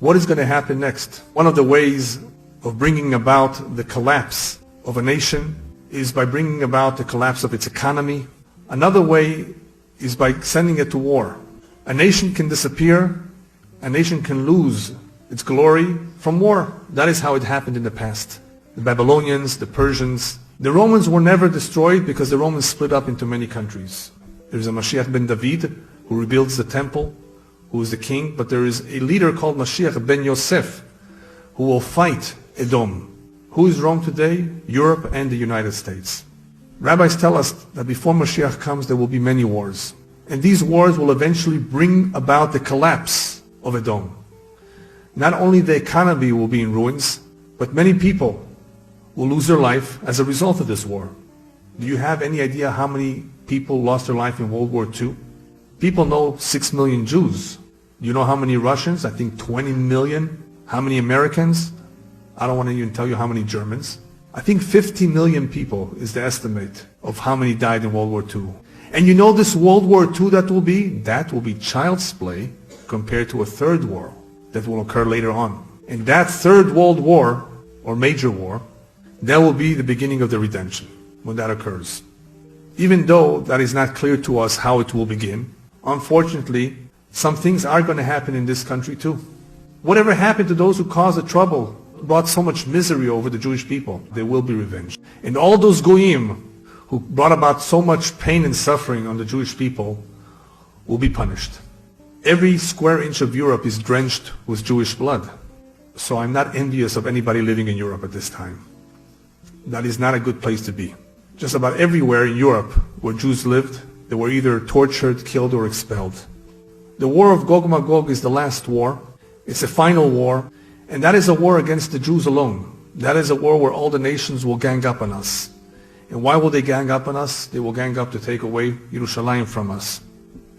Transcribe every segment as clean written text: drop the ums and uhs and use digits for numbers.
What is going to happen next? One of the ways of bringing about the collapse of a nation is by bringing about the collapse of its economy. Another way is by sending it to war. A nation can disappear, a nation can lose its glory from war. That is how it happened in the past. The Babylonians, the Persians. The Romans were never destroyed because the Romans split up into many countries. There is a Mashiach ben David who rebuilds the temple, who is the king, but there is a leader called Mashiach ben Yosef who will fight Edom. Who is Rome today? Europe and the United States. Rabbis tell us that before Mashiach comes there will be many wars. And these wars will eventually bring about the collapse of Edom. Not only the economy will be in ruins, but many people will lose their life as a result of this war. Do you have any idea how many people lost their life in World War II? People know 6 million Jews. Do you know how many Russians? I think 20 million. How many Americans? I don't want to even tell you how many Germans. I think 50 million people is the estimate of how many died in World War II. And you know this World War II that will be? That will be child's play compared to a third war that will occur later on. And that third World War, or major war, that will be the beginning of the redemption when that occurs. Even though that is not clear to us how it will begin, unfortunately, some things are going to happen in this country too. Whatever happened to those who caused the trouble, brought so much misery over the Jewish people, there will be revenge. And all those goyim who brought about so much pain and suffering on the Jewish people will be punished. Every square inch of Europe is drenched with Jewish blood. So I'm not envious of anybody living in Europe at this time. That is not a good place to be. Just about everywhere in Europe where Jews lived, they were either tortured, killed, or expelled. The war of Gog Magog is the last war. It's a final war. And that is a war against the Jews alone. That is a war where all the nations will gang up on us. And why will they gang up on us? They will gang up to take away Yerushalayim from us.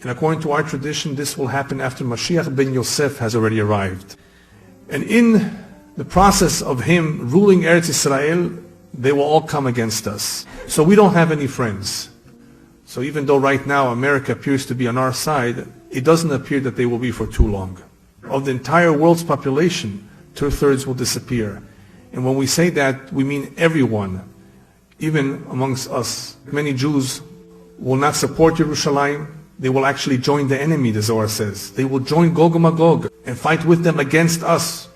And according to our tradition, this will happen after Mashiach ben Yosef has already arrived. And in the process of him ruling Eretz Israel, they will all come against us. So we don't have any friends. So even though right now America appears to be on our side, it doesn't appear that they will be for too long. Of the entire world's population, 2/3 will disappear. And when we say that, we mean everyone, even amongst us. Many Jews will not support Yerushalayim. They will actually join the enemy, the Zohar says. They will join Gog and Magog and fight with them against us.